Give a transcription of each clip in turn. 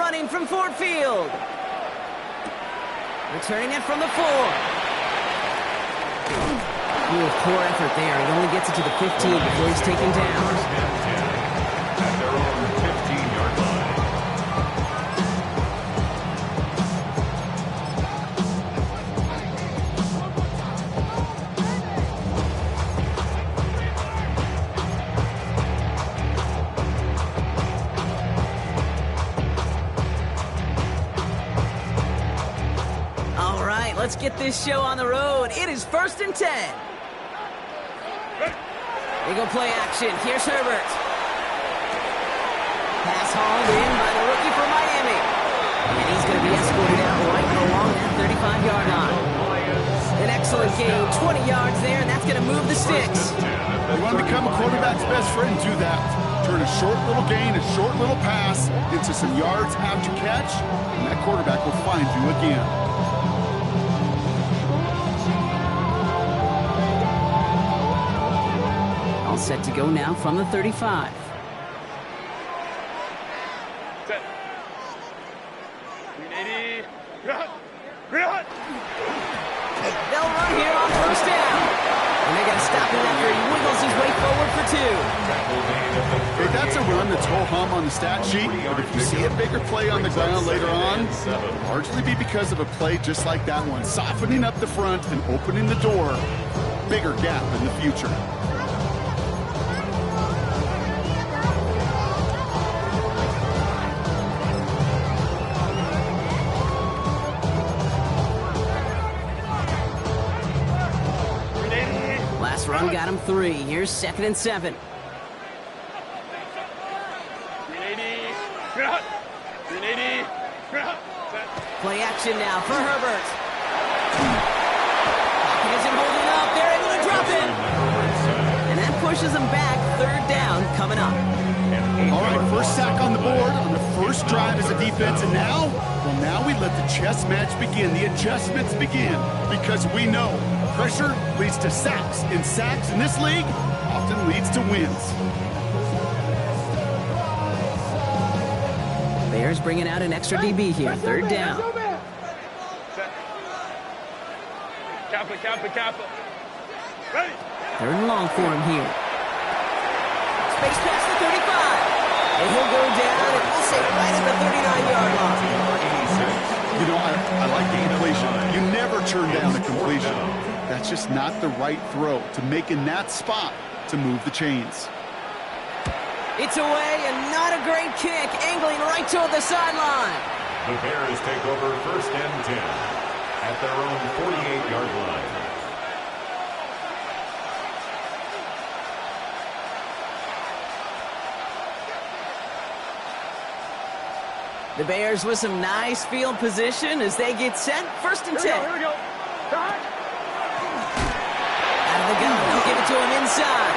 running from Ford Field. Returning it from the 4. Ooh, poor effort there. He only gets it to the 15 before he's taken down. First and 10 at their own 15-yard line. Let's get this show on the road. It is 1st and 10. They go play action. Here's Herbert. Pass hauled in by the rookie from Miami. And he's going to be escorted out right along that 35-yard line. An excellent gain, 20 yards there, and that's going to move the sticks. You want to become a quarterback's best friend, do that. Turn a short little gain, a short little pass into some yards after catch, and that quarterback will find you again. Set to go now from the 35. Set. 380. They'll run here on 1st down. And they're going to stop him after he wiggles his way forward for 2. Hey, that's a run that's ho-hum on the stat sheet, but if you see a bigger play on the ground later on, it'll largely be because of a play just like that one, softening up the front and opening the door. Bigger gap in the future. Run got him 3. Here's 2nd and 7. 380. Play action now for Herbert. Pocket isn't holding up. They're able to drop it. And that pushes them back. 3rd down coming up. All right, first sack on the board on the first drive as a defense, and now we let the chess match begin. The adjustments begin because we know pressure leads to sacks, and sacks in this league often leads to wins. Bears bringing out an extra DB here. 3rd down. Kappa. Ready. 3rd and long for him here. Space past the 35. And he'll go down, and we'll say right at the 39-yard line. You know, I like the completion. You never turn down a completion. That's just not the right throw to make in that spot to move the chains. It's away, and not a great kick, angling right toward the sideline. The Bears take over 1st and 10 at their own 48-yard line. The Bears with some nice field position as they get set. 1st and 10. Here we go. Out of the gun. They'll give it to him inside.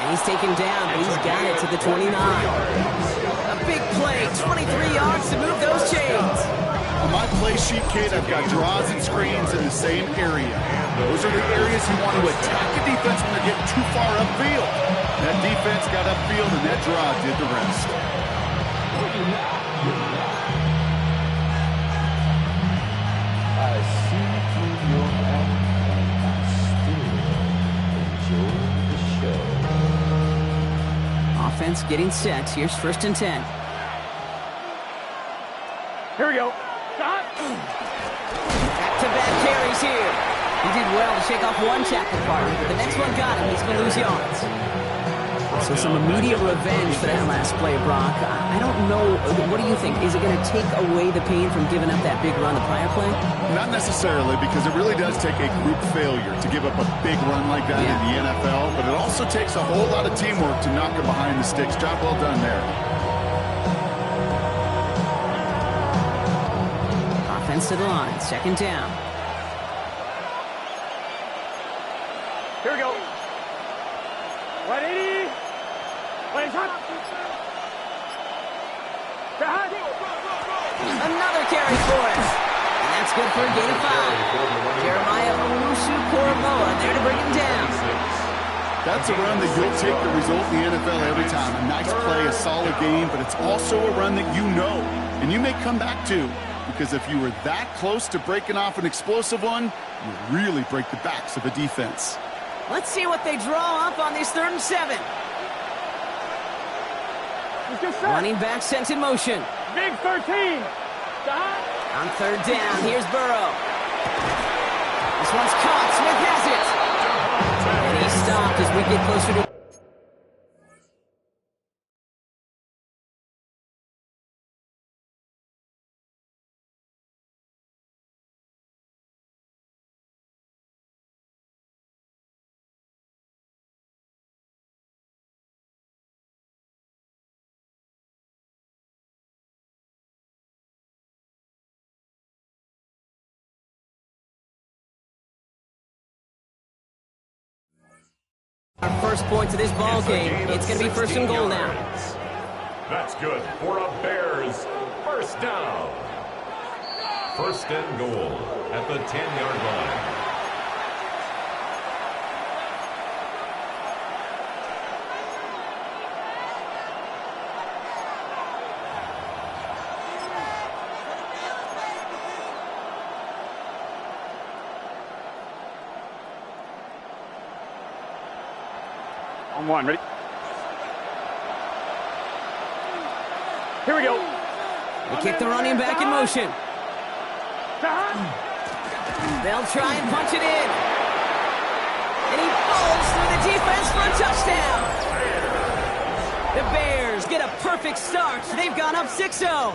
And he's taken down, but he's got it to the 29. A big play, 23 yards to move those chains. On my play sheet, kid, I've got draws and screens in the same area. Those are the areas you want to attack a defense when they're getting too far upfield. That defense got upfield, and that draw did the rest. I see through your act, and I still enjoy the show. Offense getting set. Here's 1st and 10. Here we go. Back-to-back carries here. He did well to shake off one tackle partner, but the next one got him. He's going to lose yards. So some immediate revenge for that last play, Brock. I don't know. What do you think? Is it going to take away the pain from giving up that big run the prior play? Not necessarily, because it really does take a group failure to give up a big run like that in the NFL, but it also takes a whole lot of teamwork to knock it behind the sticks. Job well done there. Offense to the line. 2nd down. Here we go. 180. 180. Another carry for us. And that's good for a gain of 5. Jeremiah Owusu-Koramoah there to bring him down. That's a run that you'll take the result in the NFL every time. A nice play, a solid game, but it's also a run that you know, and you may come back to, because if you were that close to breaking off an explosive one, you really break the backs of a defense. Let's see what they draw up on this 3rd and 7. Running back sent in motion. Big 13. On 3rd down, here's Burrow. This one's caught. Smith has it. And he's stopped as we get closer to... Our first point of this ball game. It's going to be 1st and goal now. That's good for a Bears first down. 1st and goal at the 10-yard line. On 1, ready? Here we go. They kick the running back in motion. They'll try and punch it in. And he falls through the defense for a touchdown. The Bears get a perfect start. They've gone up 6-0.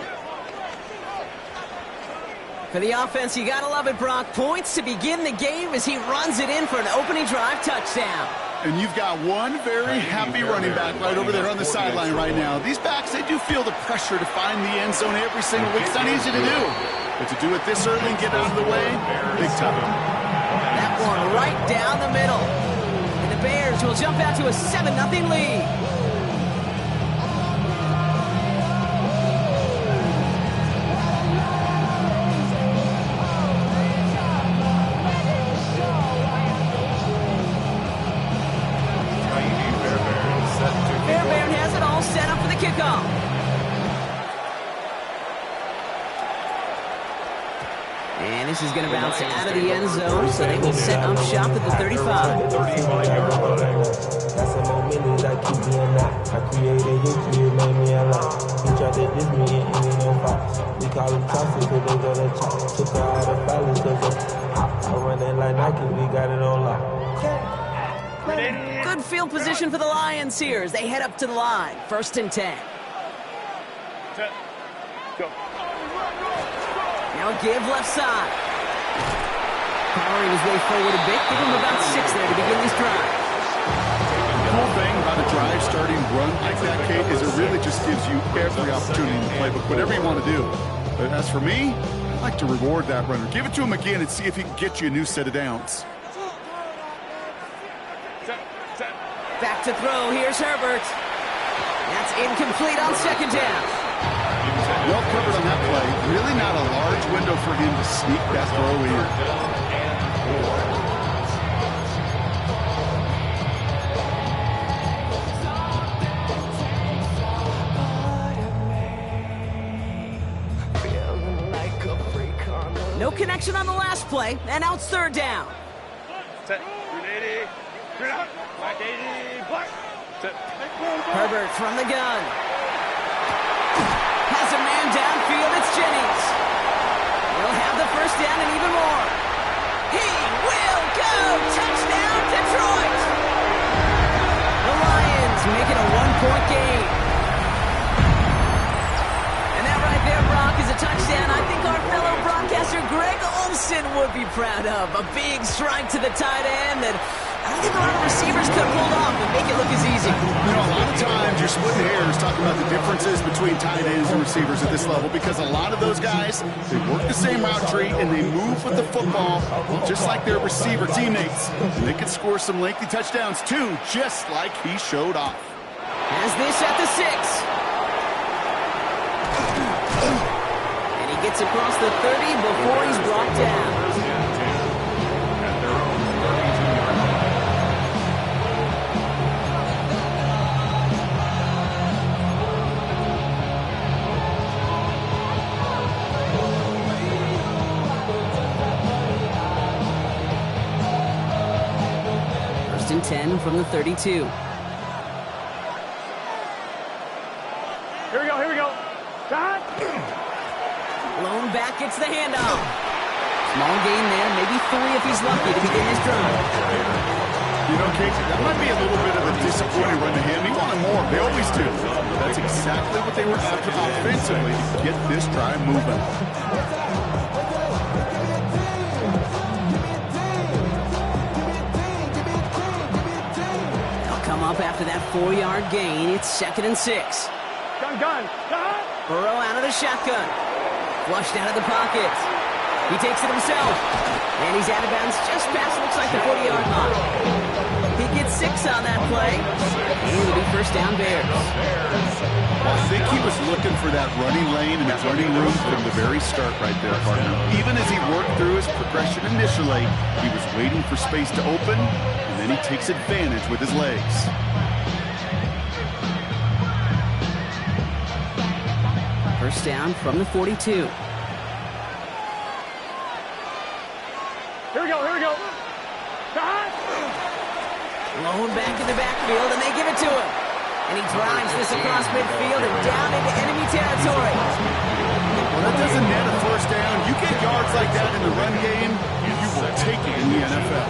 For the offense, you gotta love it, Brock. Points to begin the game as he runs it in for an opening drive touchdown. And you've got one very happy running back right over there on the sideline right now. These backs, they do feel the pressure to find the end zone every single week. It's not easy to do. But to do it this early and get out of the way, big time. That one right down the middle. And the Bears will jump out to a 7-0 lead. Fairbairn has it all set up for the kickoff. And this is going to bounce out of the end zone, so they will set up shop at the 35. 35-yard line. Got some more minutes that keep me in that. I created history, it made me a lot. He tried to diss me, it ain't no fox. We call him toxic, cause they got a chop. Took her out of balance, cause I run it like Nike, we got it on lock. Good field position for the Lions here as they head up to the line. 1st and 10. Set. Go. Now give left side. Powering his way forward a bit. Give him about 6 there to begin this drive. The whole thing about a drive starting run like that, Kate, is it really just gives you every opportunity in the playbook, whatever you want to do. But as for me, I like to reward that runner. Give it to him again and see if he can get you a new set of downs. Back to throw. Here's Herbert. That's incomplete on 2nd down. Well covered on that play. Really not a large window for him to sneak that throw in. No connection on the last play, and now it's 3rd down. Set. 380. 3 out. Black 80. Black. Set. Herbert from the gun. Has a man downfield. It's Jennings. He'll have the 1st down and even more. He will go. Touchdown, Detroit. The Lions make it a 1-point game. And that right there, Brock, is a touchdown I think our fellow broadcaster Greg Olsen would be proud of. A big strike to the tight end that I don't think a lot of receivers could have pulled off and make it look as easy. You know, a lot of times you're splitting hairs talking about the differences between tight ends and receivers at this level because a lot of those guys, they work the same route tree and they move with the football just like their receiver teammates. And they can score some lengthy touchdowns too, just like he showed off. Has this at the 6. And he gets across the 30 before he's brought down. 10 from the 32. Here we go, here we go. Shot. Lone back gets the handoff. Small gain there, maybe 3 if he's lucky to begin his drive. You know, Casey, that might be a little bit of a disappointing run to him. He wanted more. They always do. That's exactly what they were after offensively to get this drive moving. They'll come up after that 4-yard gain. It's 2nd and 6. Gun. Shot. Burrow out of the shotgun. Flushed out of the pocket. He takes it himself. And he's out of bounds just past, looks like the 40-yard line. He gets 6 on that play. And it'll be first down Bears. Well, I think he was looking for that running lane and that running room from the very start right there, partner. Even as he worked through his progression initially, he was waiting for space to open, and then he takes advantage with his legs. First down from the 42. Here we go. Shot. Lone back in the backfield, and they give it to him. And he drives this across midfield and down into enemy territory. Well, that doesn't net a first down. You get yards like that in the run game, you will take it in the NFL.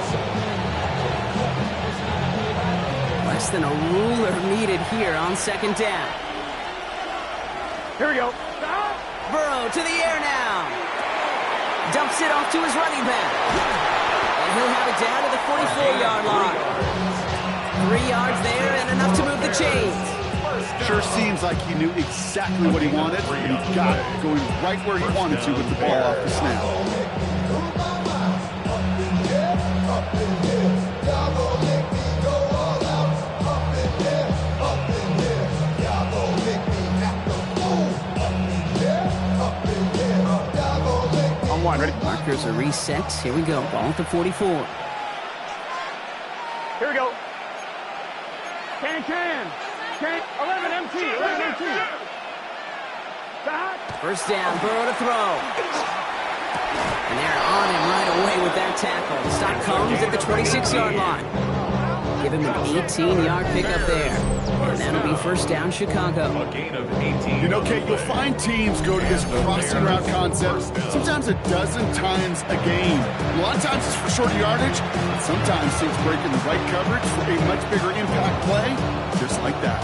Less than a ruler needed here on 2nd down. Here we go. Shot. Burrow to the air now. Dumps it off to his running back. And he'll have it down to the 44-yard line. 3 yards there and enough to move the chains. Sure seems like he knew exactly what he wanted, and he got it, going right where he wanted to with the ball off the snap. On 1, ready? Markers are reset. Here we go. Ball at the 44. Here we go. Can. 11 MT. Shot. First down. Burrow to throw. And they're on him right away with that tackle. The stop comes at the 26-yard line. Give him an 18-yard pickup there. And that'll be first down Chicago. A gain of 18. You know, Kate, you'll find teams go to this crossing route concept sometimes a dozen times a game. A lot of times it's for shorter yardage. Sometimes teams break in the right coverage for a much bigger impact play, just like that.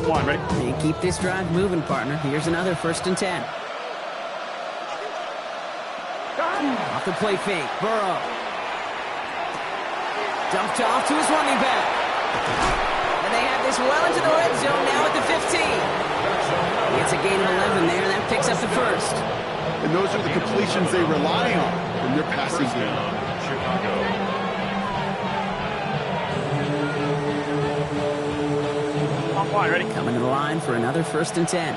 1, ready? They keep this drive moving, partner. Here's another 1st and 10. Off the play fake. Burrow. Dumped off to his running back. And they have this well into the red zone now at the 15. It's a gain of 11 there, and that picks up the first. And those are the completions they rely on in their passing game. Chicago. On 1, ready? Coming to the line for another 1st and 10.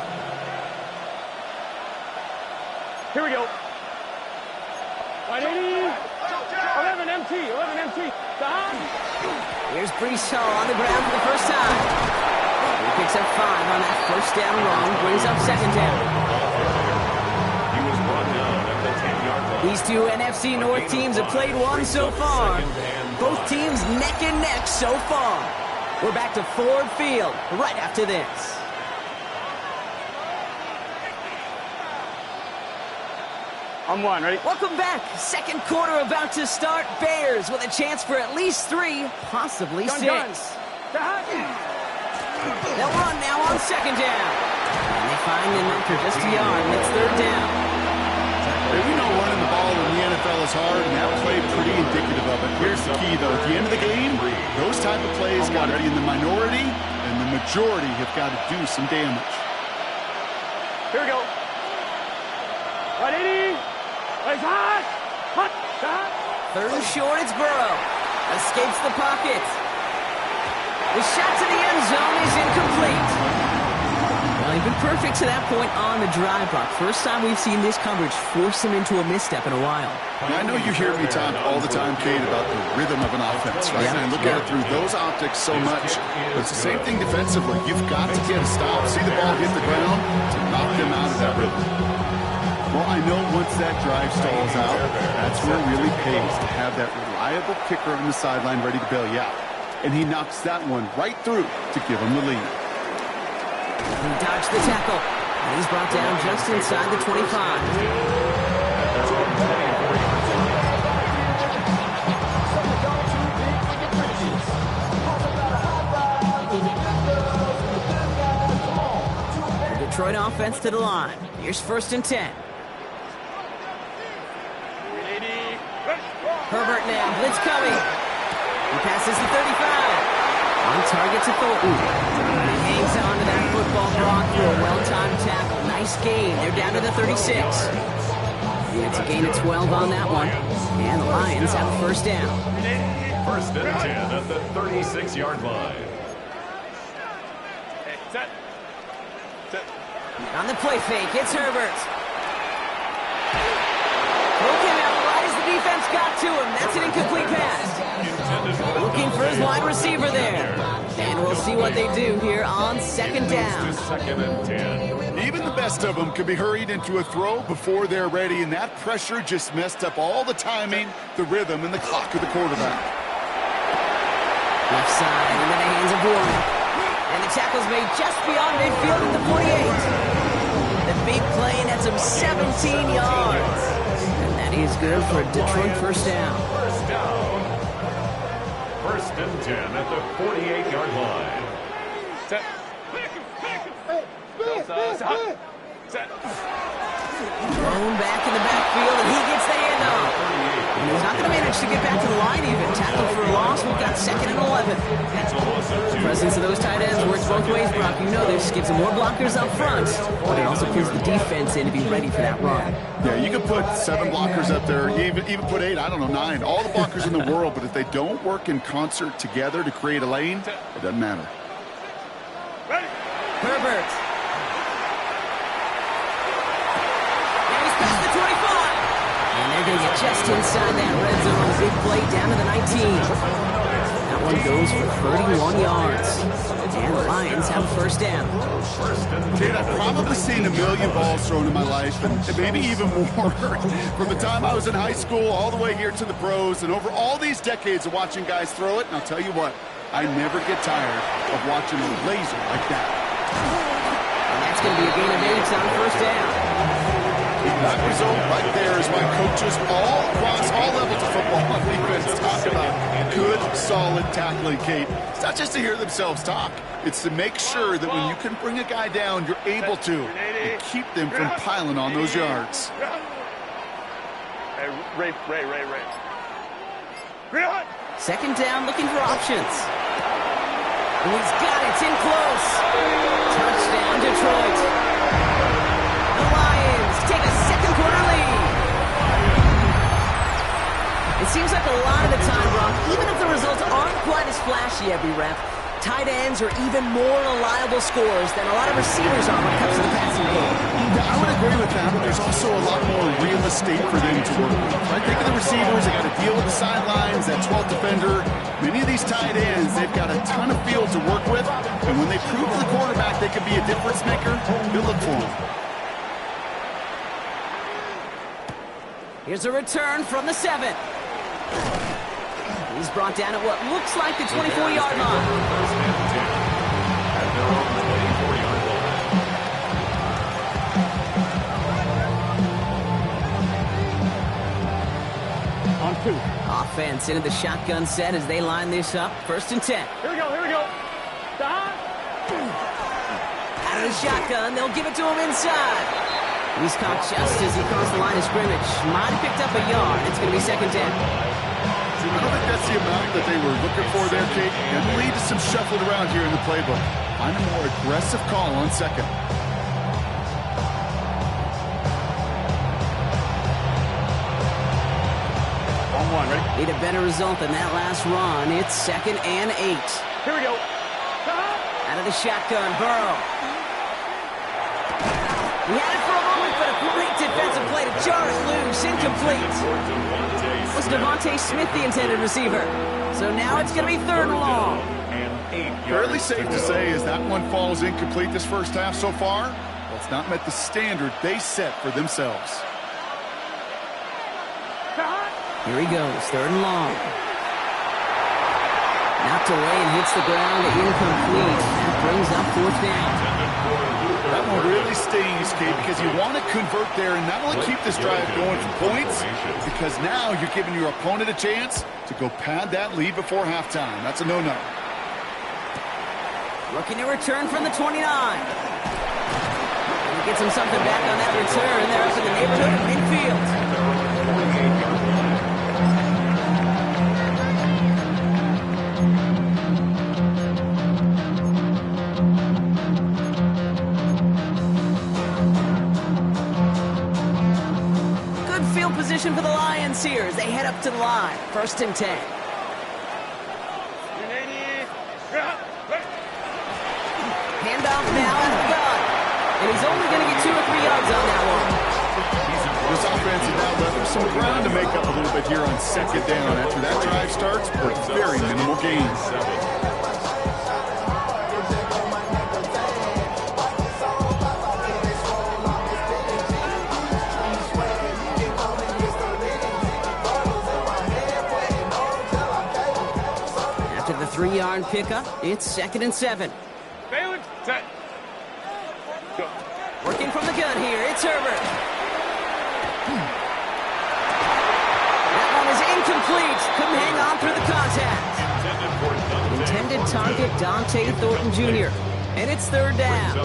Here we go. 180. 11 MT. Stop. Here's Brees Hall on the ground for the first time. He picks up 5 on that first down run, brings up 2nd down. He was brought down at the 10-yard line. These two NFC North teams have played one so far. Both teams neck and neck so far. We're back to Ford Field right after this. On 1, ready? Welcome back. Second quarter about to start. Bears with a chance for at least 3, possibly 6. Gun. Shot. They'll run now on 2nd down. And they find the marker just a yard, and it's 3rd down. Hey, we know running the ball in the NFL is hard, and that play pretty indicative of it. Here's the key, though. At the end of the game, those type of plays got to be in the minority, and the majority have got to do some damage. Here we go. 180. It's hot. Shot. 3rd and short, it's Burrow. Escapes the pocket. The shot to the end zone is incomplete. Well, he's been perfect to that point on the drive block. First time we've seen this coverage force him into a misstep in a while. And I know you hear me talk all the time, Kate, about the rhythm of an offense, right? Yeah. And I look at it through those optics so much. But it's the same thing defensively. You've got to get a stop, see the ball hit the ground to knock them out of that rhythm. Well, I know once that drive stalls out, that's where it really pays to have that reliable kicker on the sideline ready to bail you out. And he knocks that one right through to give him the lead. He dodged the tackle. And he's brought down just inside the 25. Detroit offense to the line. Here's 1st and 10. Herbert now, blitz coming. He passes the 35. On target to Thornton. He hangs on to that football, Brock, for a well-timed tackle. Nice gain. They're down to the 36. Yeah, it's a gain of 12 on that one. And the Lions have a 1st down. 1st and 10 at the 36-yard line. Set. On the play fake, it's Herbert. Broken out right as the defense got to him. That's an incomplete pass. Looking for his wide receiver there. And we'll see what they do here on 2nd down. 2nd and 10. Even the best of them could be hurried into a throw before they're ready, and that pressure just messed up all the timing, the rhythm, and the clock of the quarterback. Left side into the hands of Warren. And the tackle's made just beyond midfield at the 48. The big play, and that's him 17 yards. And that is good for a Detroit 1st down. 1st down. 1st and 10 at the 48-yard line. Set. Set. Thrown back in the backfield, and he gets the handoff. And he's not going to manage to get back to the line even. Tackled for a loss. We've got 2nd and 11. The presence of those tight ends works both ways, Brock. You know this. Gives them more blockers up front, but it also puts the defense in to be ready for that run. Yeah, you can put 7 blockers up there, even put 8, I don't know, 9. All the blockers in the world, but if they don't work in concert together to create a lane, it doesn't matter. Ready. Herbert. And he's past the 25. And they're going to get just inside that red zone. Big play down to the 19. That one goes for 31 yards. And the Lions have a 1st down. Kate, I've probably seen a million balls thrown in my life, and maybe even more. From the time I was in high school all the way here to the pros, and over all these decades of watching guys throw it, and I'll tell you what, I never get tired of watching a laser like that. And that's going to be a gain of 8 on 1st down. That result right there is why coaches all across all levels of football and defense talk about good, solid tackling, Kate. It's not just to hear themselves talk. It's to make sure that when you can bring a guy down, you're able to and keep them from piling on those yards. Hey, Ray. 2nd down, looking for options. And he's got it. It's in close. Touchdown, Detroit. The Lions take a 2nd quarter lead. It seems like a lot of the time, Brock, even if the results aren't quite as flashy every rep, tight ends are even more reliable scorers than a lot of receivers are when it comes to the passing game. I would agree with that, but there's also a lot more real estate for them to work with. Right? Think of the receivers. They got to deal with the sidelines, that 12th defender. Many of these tight ends, they've got a ton of field to work with, and when they prove to the quarterback they can be a difference maker, you'll look for them. Here's a return from the 7. He's brought down at what looks like the 24-yard line. 1st and 10 at their own 24-yard line. On 2. Offense into the shotgun set as they line this up. 1st and 10. Here we go. Stop. Out of the shotgun, they'll give it to him inside. He's caught just as he crossed the line of scrimmage. Might have picked up a yard. It's going to be 2nd down. I don't think that's the amount that they were looking for there, Kate. And lead to some shuffled around here in the playbook. Find a more aggressive call on 2nd. On 1, ready? Need a better result than that last run. It's 2nd and 8. Here we go. Out of the shotgun, Burrow. He had it for a moment, but a great defensive play to jar it loose. Incomplete. Was Devontae Smith the intended receiver? So now it's going to be 3rd and long. Fairly safe to say as that one falls incomplete this first half so far. Well, It's not met the standard they set for themselves. Here he goes, 3rd and long. Knocked away and hits the ground, incomplete. That brings up 4th down. That one really stings, Kate, because you want to convert there and not only keep this drive going for points, because now you're giving your opponent a chance to go pad that lead before halftime. That's a no-no. Looking to return from the 29. And he gets him something back on that return. They're up in the neighborhood of midfield. Position for the Lions here as they head up to the line. 1st and 10. Handoff now at the gun. And he's only going to get 2 or 3 yards on that one. This offense has now left some ground to make up a little bit here on 2nd down. After that drive starts, with very minimal gains. After the 3-yard pickup, it's 2nd and 7. Baylor, set. Go. Working from the gun here, it's Herbert. That one is incomplete. Couldn't hang on through the contact. Intended target, Dante Thornton Jr. And it's 3rd down.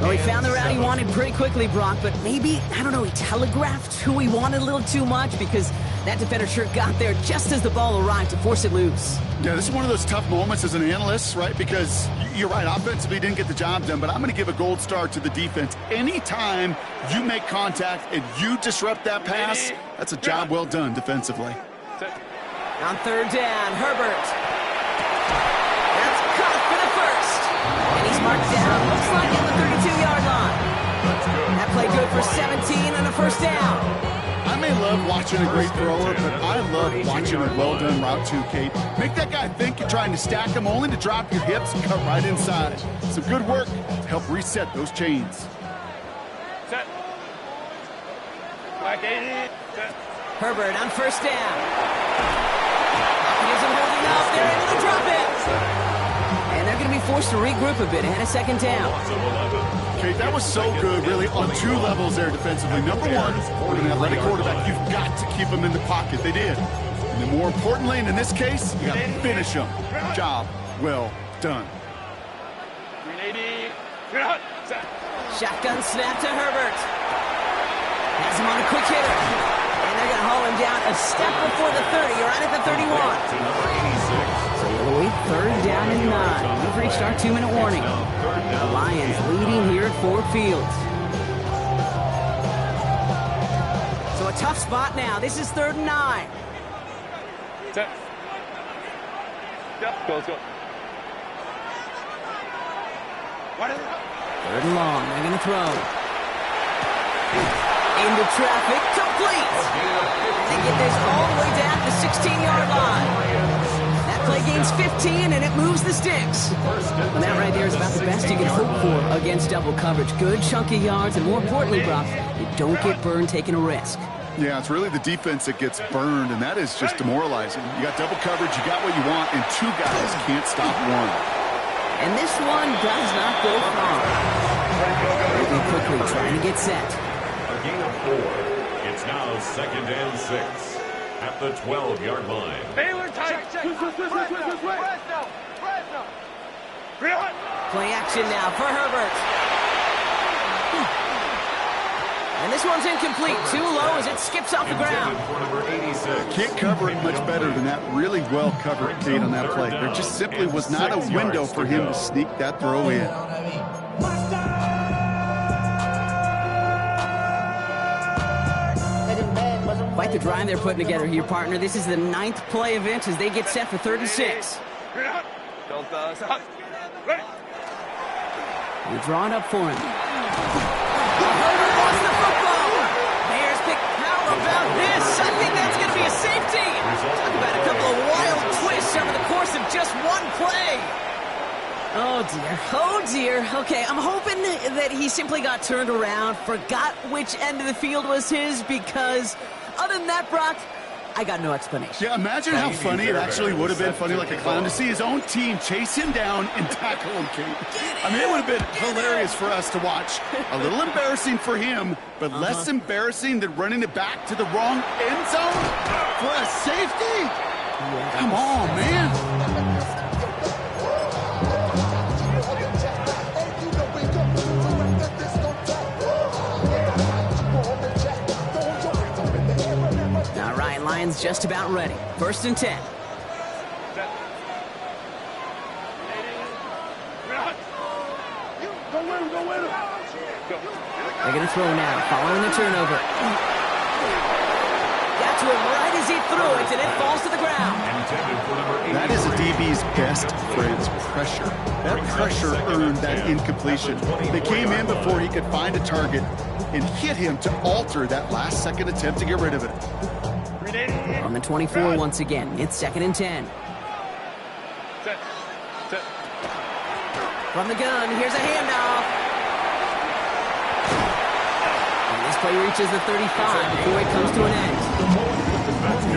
Well, he found the route he wanted pretty quickly, Brock, but maybe, I don't know, he telegraphed who he wanted a little too much because that defender sure got there just as the ball arrived to force it loose. Yeah, this is one of those tough moments as an analyst, right? Because you're right, offensively didn't get the job done, but I'm going to give a gold star to the defense. Anytime you make contact and you disrupt that pass, that's a job well done defensively. On 3rd down, Herbert. That's caught for the 1st. And he's marked down, looks like at the 32-yard line. That play good for 17 and a 1st down. I may love watching a great thrower, but I love watching a well-done route too, Kate. Make that guy think you're trying to stack him only to drop your hips and cut right inside. Some good work to help reset those chains. Set. Black 80. Set. Herbert on 1st down. He isn't holding up. They're able to drop it. And they're going to be forced to regroup a bit ahead of 2nd down. Okay, that was so good, really, on 2 levels there defensively. Number one, with an athletic quarterback, you've got to keep him in the pocket. They did. And then more importantly, and in this case, you got to finish him. Job well done. 380. Set. Shotgun snap to Herbert. Has him on a quick hitter. And they're going to haul him down a step before the 30. You're right at the 31. So we'll wait 3rd down and 9. We've reached our 2-minute warning. The Lions leading here at Ford Field. So a tough spot now. This is 3rd and 9. Set. Yep, go, let's go. What is it? 3rd and long. They're going to throw. Into traffic. Complete. They get this all the way down to the 16-yard line. That play gains 15, and it moves the sticks. Well, that right there is about the best you can hope for against double coverage. Good chunky yards, and more importantly, Brock, you don't get burned taking a risk. Yeah, it's really the defense that gets burned, and that is just demoralizing. You got double coverage, you got what you want, and 2 guys can't stop one. And this one does not go far. Moving quickly, trying to get set. A gain of 4. It's now 2nd and 6 at the 12-yard line. Baylor tight. Play action now for Herbert. And this one's incomplete. Too low as it skips off the ground. Can't cover it much better than that. Really well covered, Kate, on that play. There just simply was not a window for him to sneak that throw in. Quite the drive they're putting together here, partner. This is the 9th play event as they get set for 3rd and 6. Don't stop. Ready. We draw it up for him. Herbert wants the football. Bears pick. How about this? I think that's going to be a safety. Talk about a couple of wild twists over the course of just one play. Oh, dear. Oh, dear. Okay, I'm hoping that he simply got turned around, forgot which end of the field was his, because other than that, Brock, I got no explanation. Yeah, imagine how funny it actually would have been, funny like a clown, to see his own team chase him down and tackle him, Kate. I mean, it would have been hilarious for us to watch. A little embarrassing for him, but less embarrassing than running it back to the wrong end zone for a safety? Yeah. Come on, man. All right, Lions just about ready. 1st and 10. They're going to throw now, following the turnover. Got to him right as he threw it, and it falls to the ground. That is a DB's best friend's pressure. That pressure earned that incompletion. They came in before he could find a target and hit him to alter that last-second attempt to get rid of it. On the 24 once again, it's 2nd and 10. From the gun, here's a handoff. And this play reaches the 35 before it comes to an end.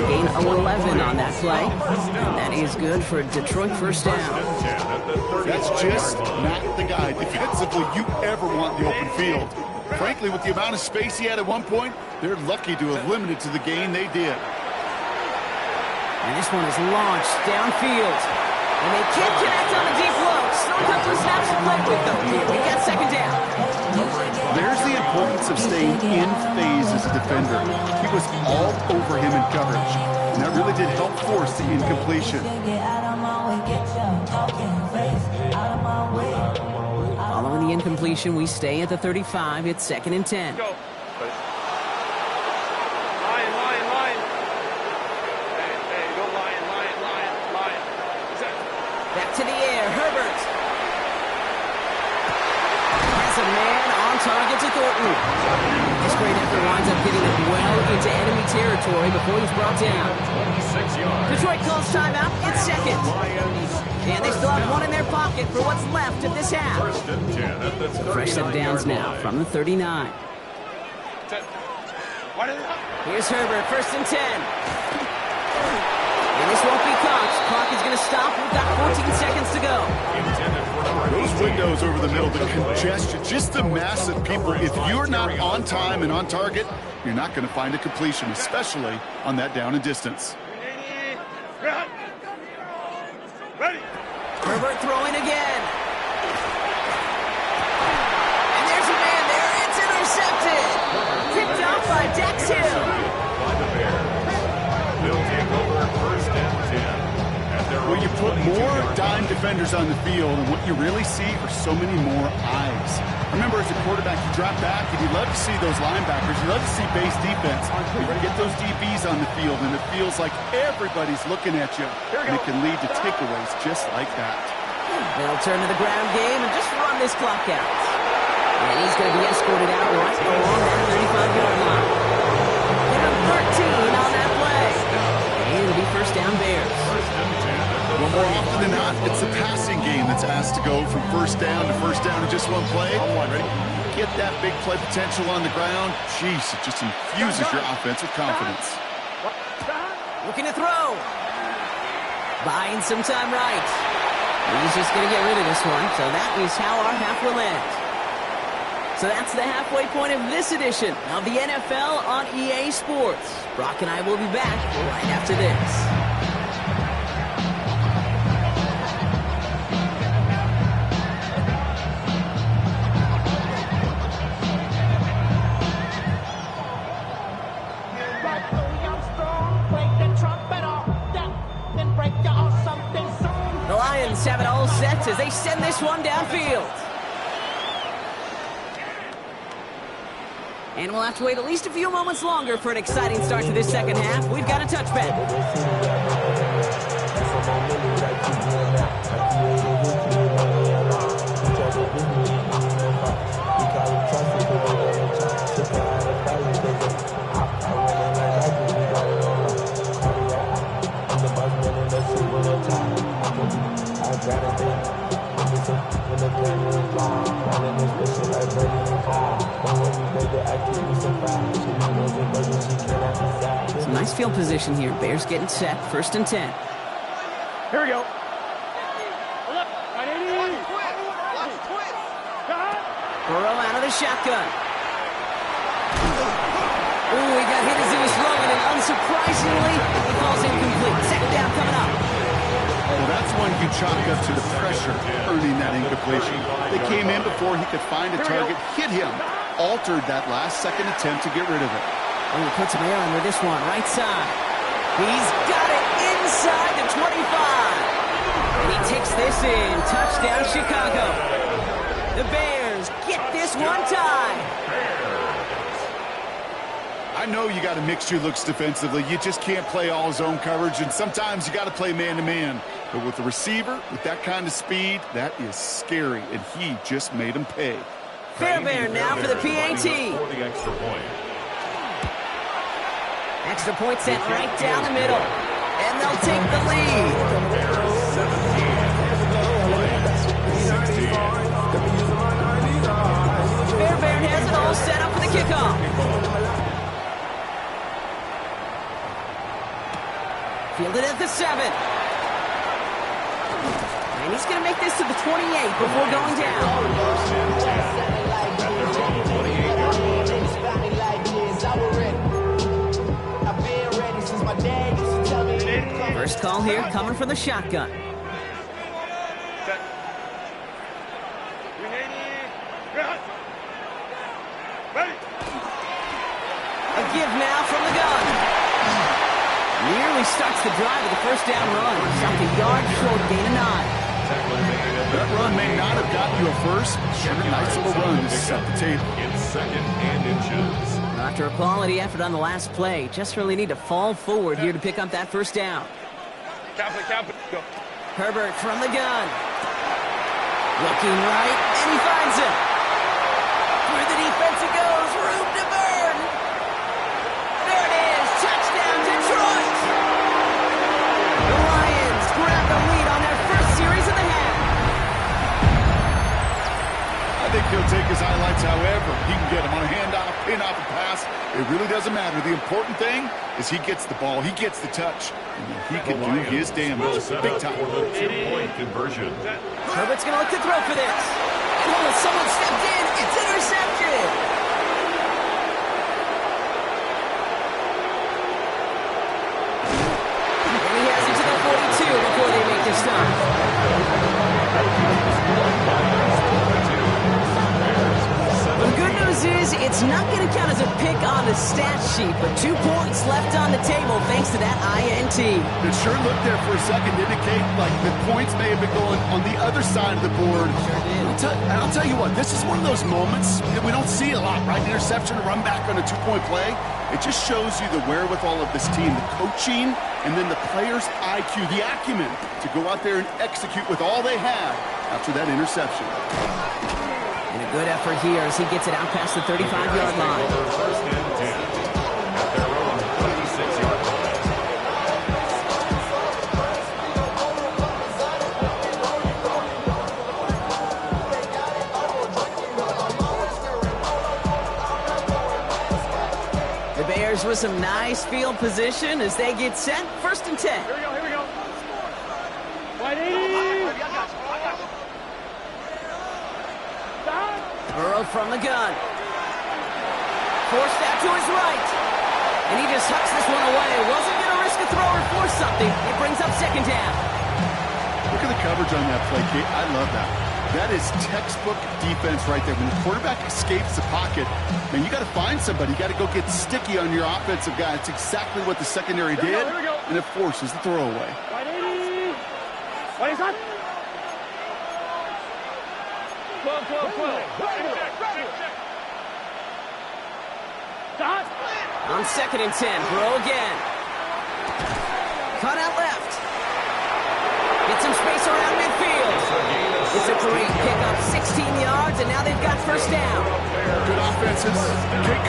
Gain of 11 on that play. And that is good for Detroit 1st down. That's just not the guy defensively you ever want in the open field. Frankly, with the amount of space he had at one point, they're lucky to have limited to the gain they did. And this one is launched downfield. And they can't connect on the deep low. Still a couple of snaps to play with, though. We got 2nd down. There's the importance of staying in phase as a defender. He was all over him in coverage. And that really did help force the incompletion. Following the incompletion, we stay at the 35. It's 2nd and 10. Go. Back to the air, Herbert. Has a man on target to Thornton. This great effort winds up getting him well into enemy territory before he's brought down. Detroit calls timeout. It's 2nd. And they still have one in their pocket for what's left of this half. Fresh set of downs now from the 39. Here's Herbert, 1st and 10. And this won't be caught. Clock is going to stop. We've got 14 seconds to go. Those windows over the middle, the congestion, just the mass of people. If you're not on time and on target, you're not going to find a completion, especially on that down and distance. Ready. Herbert throwing again. And there's a man there. It's intercepted. Picked off by Dax Hill. They'll take over 1st and 10. Well, you put more dime defenders on the field, and what you really see are so many more eyes. Remember, as a quarterback, you drop back, and you love to see those linebackers. You love to see base defense. You get those DBs on the field, and it feels like everybody's looking at you, and it can lead to takeaways just like that. They'll turn to the ground game and just run this clock out. And he's going to be escorted out right along that 35-yard line. Hit him 13 on that play. And it'll be 1st down Bears. Well, more often than not, it's the passing game that's asked to go from 1st down to 1st down in just one play. Get that big play potential on the ground. Jeez, it just infuses your offense with confidence. Looking to throw. Buying some time right. He's just going to get rid of this one. So that is how our half will end. So that's the halfway point of this edition of the NFL on EA Sports. Brock and I will be back right after this. The Lions have it all set as they send this one downfield. And we'll have to wait at least a few moments longer for an exciting start to this 2nd half. We've got a touchback. field position here. Bears getting set. 1st and 10. Here we go. Burrow out of the shotgun. Ooh, he got hit as he was throwing, and unsurprisingly, he falls incomplete. 2nd down coming up. Well, that's one you chalk up to the pressure earning that incompletion. They came in before he could find a target, hit him, altered that last second attempt to get rid of it. Oh, he puts him on with this one, right side. He's got it inside the 25. And he takes this in. Touchdown, Chicago. The Bears get this one tied. I know you got a mixture looks defensively. You just can't play all zone coverage, and sometimes you got to play man-to-man. But with the receiver, with that kind of speed, that is scary, and he just made him pay. Fairbairn now for the PAT. For the extra point. Extra point sent right down the middle. And they'll take the lead. Fairbairn has it all set up for the kickoff. Fielded at the 7. And he's going to make this to the 28 before going down. First call here coming from the shotgun. Set. 380. Ready. A give now from the gun. Nearly starts the drive with the 1st down run. Stopped a yard short, gain of 9. That run may not have gotten you a first. Sure, a nice little run to set the table. It's 2nd and inches. After a quality effort on the last play, just really need to fall forward here to pick up that 1st down. Count it. Go. Herbert from the gun. Looking right, and he finds it. Through the defense it goes. Room to burn. There it is. Touchdown, Detroit. The Lions grab the lead on their first series of the half. I think he'll take his highlights however he can get them on a handoff, pin off a pass. It really doesn't matter. The important thing is he gets the ball, he gets the touch, and he can do his damage big time. For the 2-point conversion. Herbert's going to look to throw for this. Oh, someone stepped in. It's intercepted. And he has it to the 42 before they make the stop. The good news is it's not going to count as a pick on the stat sheet, but 2 points left on the table thanks to that INT. It sure looked there for a second to indicate like the points may have been going on the other side of the board. I'll tell you what, this is one of those moments that we don't see a lot, right? Interception, run back on a 2-point play. It just shows you the wherewithal of this team, the coaching, and then the players' IQ, the acumen to go out there and execute with all they have after that interception. And a good effort here as he gets it out past the 35-yard line. 1st and 10. At their own 26-yard line. The Bears with some nice field position as they get set. 1st and 10. Here we go. 180. Burrow from the gun. Forced out to his right. And he just hucks this one away. Wasn't going to risk a throw or force something. It brings up 2nd down. Look at the coverage on that play, Kate. I love that. That is textbook defense right there. When the quarterback escapes the pocket, man, you got to find somebody. You got to go get sticky on your offensive guy. It's exactly what the secondary did, and it forces the throwaway. 180. 20 On 2nd and 10, Burrow again. Cut out left. Get some space around midfield. It's a great pickup, 16 yards, and now they've got 1st down. Good offenses,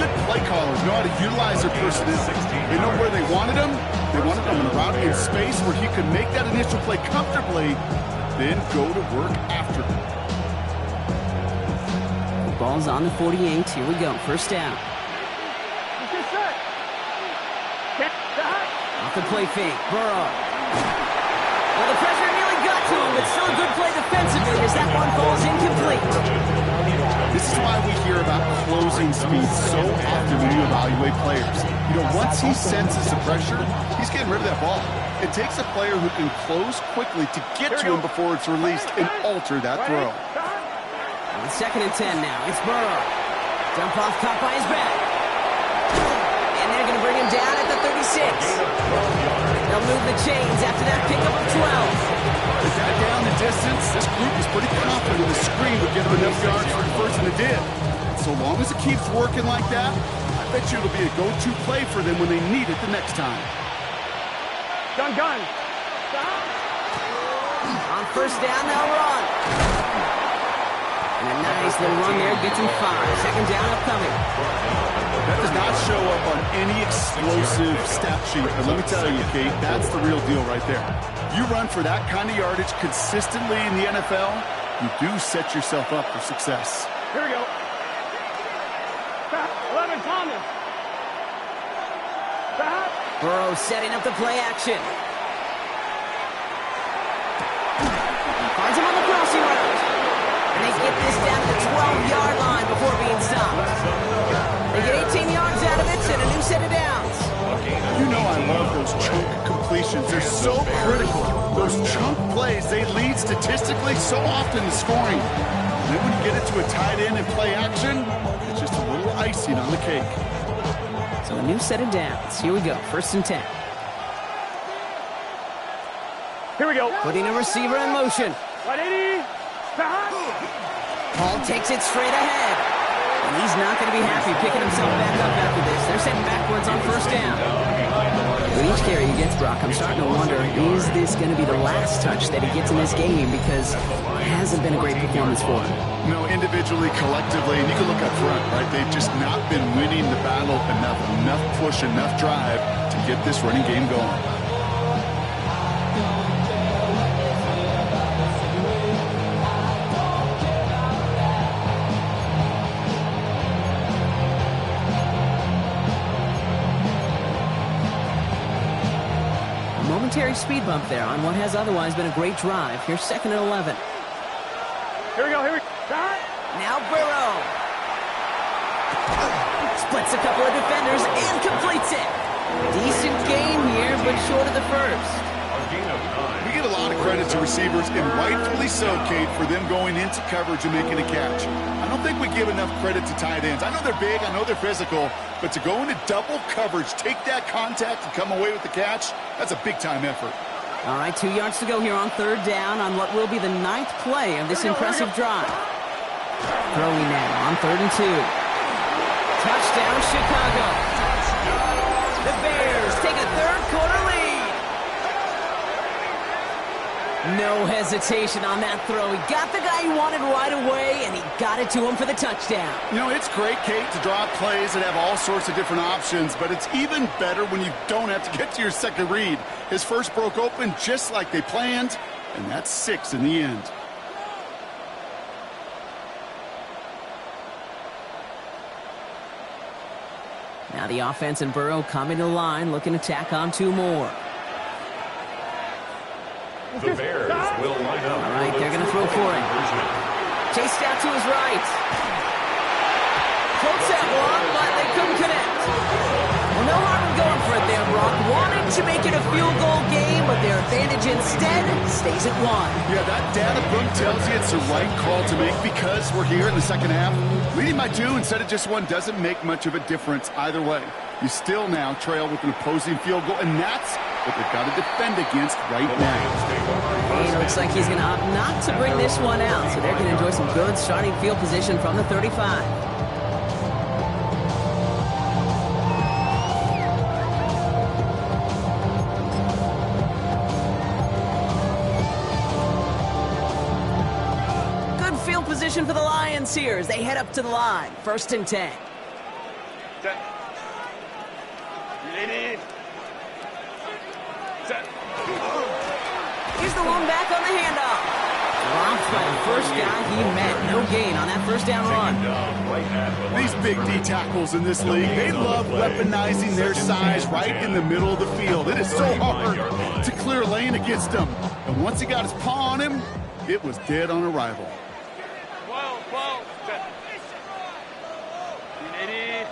good play callers know how to utilize their personnel. They know where they wanted them. They wanted them in a route in space where he could make that initial play comfortably, then go to work after it. Ball's on the 48. Here we go. 1st down. Get set. Get the play fake. Burrow. Well, the pressure nearly got to him, but still a good play defensively as that one falls incomplete. This is why we hear about closing speed so often when you evaluate players. You know, once he senses the pressure, he's getting rid of that ball. It takes a player who can close quickly to get to him before it's released and alter that throw. On 2nd and 10 now. It's Burrow. Dump off caught by his back. And they're going to bring him down at the 36. They'll move the chains after that pickup of 12. With that down the distance, this group is pretty confident the screen would give them enough yards for the first, and it did. So long as it keeps working like that, I bet you it'll be a go-to play for them when they need it the next time. Gun. On 1st down, they'll run. And a nice little run there gets him 5. 2nd down upcoming. That does not show up on any explosive stat sheet, but let me tell you, Kate, that's the real deal right there. You run for that kind of yardage consistently in the NFL, you do set yourself up for success. Here we go. 11, Thomas. Burrow setting up the play action. Finds him on the crossing route. And they get this down to the 12-yard line before being stopped. They get 18 yards out of it and a new set of downs. You know I love those chunk completions. They're so critical. Those chunk plays, they lead statistically so often to scoring. And then when you get it to a tight end and play action, it's just a little icing on the cake. So a new set of downs. Here we go. 1st and 10. Here we go. Putting a receiver in motion. 180. Paul takes it straight ahead. And he's not going to be happy picking himself back up after this. They're sent backwards on 1st down. With each carry he gets, Brock, I'm starting to wonder, is this going to be the last touch that he gets in this game? Because it hasn't been a great performance for him. No, individually, collectively, and you can look up front, right? They've just not been winning the battle enough push, enough drive to get this running game going. Momentary speed bump there on what has otherwise been a great drive. Here's 2nd and 11. Here we go. Now Burrow. Splits a couple of defenders and completes it. Decent game here, but short of the first. We get a lot of credit to receivers, and rightfully so, Kate, for them going into coverage and making a catch. I don't think we give enough credit to tight ends. I know they're big, I know they're physical, but to go into double coverage, take that contact, and come away with the catch, that's a big-time effort. All right, 2 yards to go here on 3rd down on what will be the 9th play of this impressive drive. Throwing now on 3rd and 2. Touchdown, Chicago. The Bears take a 3rd quarter lead. No hesitation on that throw. He got the guy he wanted right away, and he got it to him for the touchdown. You know, it's great, Kate, to draw plays that have all sorts of different options, but it's even better when you don't have to get to your second read. His first broke open just like they planned, and that's 6 in the end. Now the offense and Burrow coming to the line, looking to tack on 2 more. The Bears will line up. All right, they're going to throw for it. Chased out to his right. Colts that one, but they couldn't connect. Well, no harm in going for it there, Brock. Wanted to make it a field goal game, but their advantage instead stays at 1. Yeah, that data book tells you it's the right call to make because we're here in the second half. Leading by 2 instead of just 1 doesn't make much of a difference either way. You still now trail with an opposing field goal, and that's what they've got to defend against right now. He looks like he's going to opt not to bring this one out, so they're going to enjoy some good starting field position from the 35. Position for the Lions here as they head up to the line. 1st and 10. Set. Ready. Set. Here's the one back on the handoff. Blocked by the first guy be met. No gain on that first down run. These big D tackles in this league, they love weaponizing their size right in the middle of the field. It is so hard to clear a lane against them. And once he got his paw on him, it was dead on arrival. 12, 10. 380.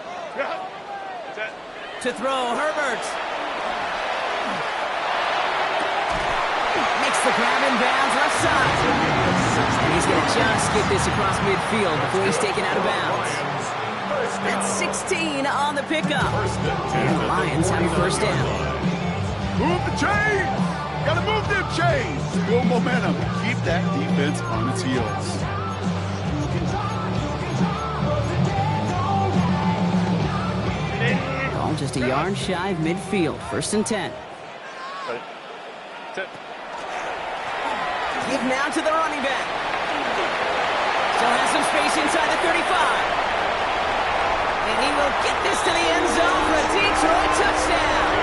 Set. To throw, Herbert. Makes the grab in bounds left side. And he's going to just get this across midfield before he's taken out of bounds. That's 16 on the pickup. And the Lions have a first down. Move the chains! Gotta move them chains! Build momentum. Keep that defense on its heels. Ball just a yard shy of midfield. First and 10. Give now to the running back. Still has some space inside the 35. And he will get this to the end zone for a Detroit touchdown.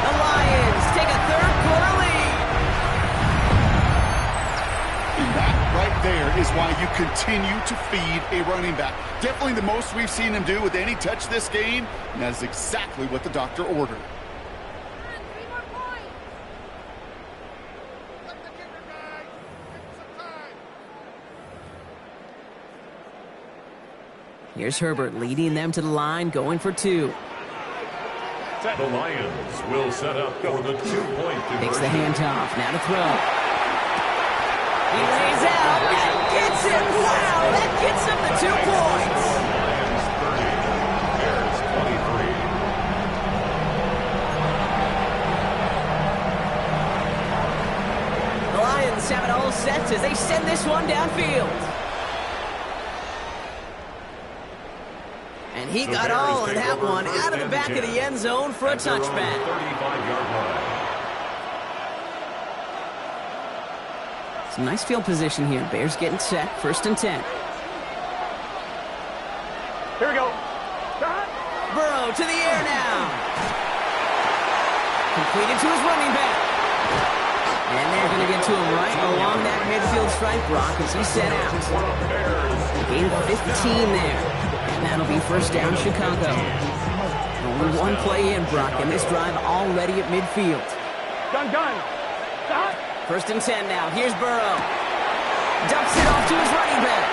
The Lions take a third-quarter lead. And that right there is why you continue to feed a running back. Definitely the most we've seen him do with any touch this game, and that is exactly what the doctor ordered. Here's Herbert leading them to the line, going for 2. The Lions will set up for the 2-point conversion. Takes the handoff, now to throw. He lays out, and gets it! Wow, that gets him the 2 points! Bears 23. The Lions have it all set as they send this one downfield. And he got all on that one out of the back of the end zone for a touchback. 35-yard line. Some nice field position here. Bears getting set. First and 10. Here we go. Burrow to the air now. Completed to his running back. And they're going to get to him right along that midfield stripe, Brock, as he's set out. Gain of 15 there. And that'll be first down, Chicago. Only one play in, Brock, and this drive already at midfield. Gun. First and 10 now. Here's Burrow. Dumps it off to his running back.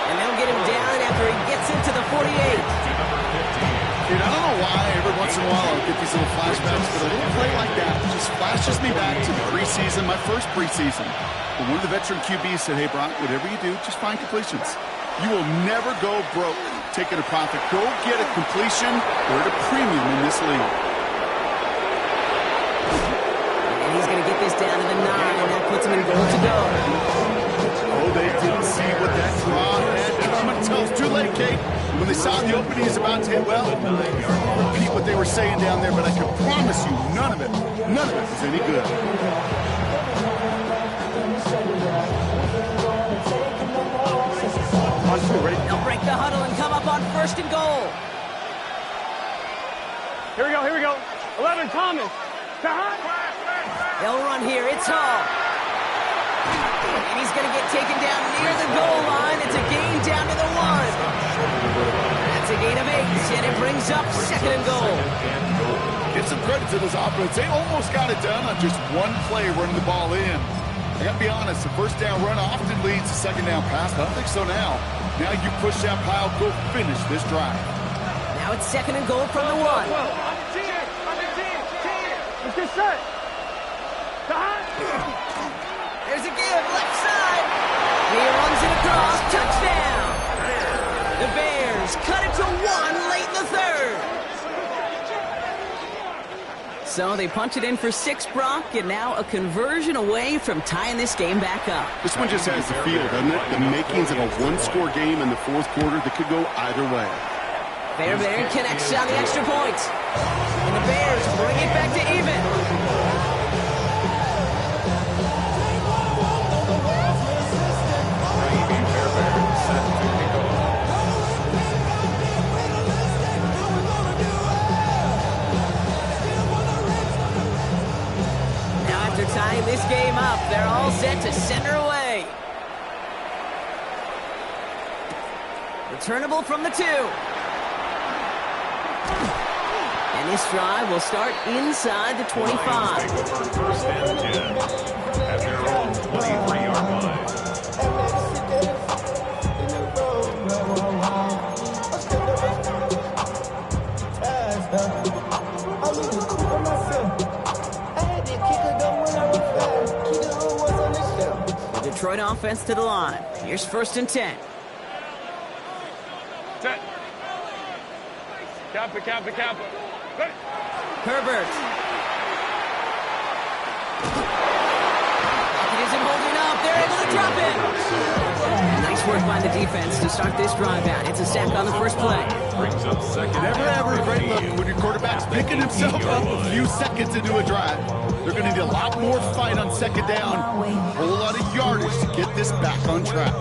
And they'll get him down after he gets into the 48. Dude, I don't know why every once in a while I'll get these little flashbacks, but a little play like that just flashes me back to the preseason, my first preseason. When one of the veteran QBs said, hey, Brock, whatever you do, just find completions. You will never go broke taking a profit. Go get a completion or at a premium in this league. And he's going to get this down to the 9. That puts him in goal to go. Oh, they didn't see what that draw had coming until it's too late, Kate. When they saw the opening is about to hit, well, repeat what they were saying down there, but I can promise you none of it was any good. They'll break the huddle and come up on first and goal. Here we go. 11, Thomas. They'll run here. It's Hall. And he's going to get taken down near the goal line. It's a gain down to the 1. That's a gain of 8, and it brings up second and goal. Give some credit to this offense. They almost got it done on just one play running the ball in. I got to be honest, the first down run often leads to second down pass, but I don't think so now. Now you push that pile, go finish this drive. Now it's second and goal from the 1. Let's get set. There's a give, left side. He runs it across, touchdown. The Bears cut it to 1 late in the third. So they punch it in for 6, Brock, and now a conversion away from tying this game back up. This one just has the feel, doesn't it? The makings of a one-score game in the fourth quarter that could go either way. Fairbairn connects on the extra point. And the Bears bring it back to even. Now after tying this game up, they're all set to send her away. Returnable from the 2. And this drive will start inside the 25. Take over first and 10 at their own 23-yard line. The Detroit offense to the line. Here's first and 10. Set. Kappa. Ready. Herbert. Pocket isn't holding up. They're able to drop it. Nice work by the defense to start this drive out. It's a sack on the first play. Brings up second. Never ever a great look when your quarterback's picking himself up a few seconds into a drive. They're going to need a lot more fight on second down. A whole lot of yardage to get this back on track.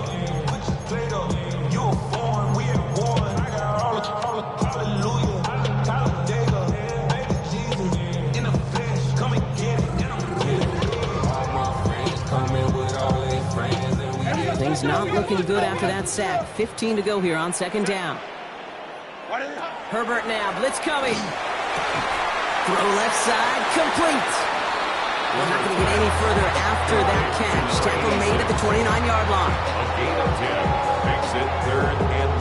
Things not looking good after that sack. 15 to go here on second down. Herbert now, blitz coming. Throw left side, complete. We're not going to get any further after that catch. Tackle made at the 29-yard line. A gain of 10 makes it 3rd and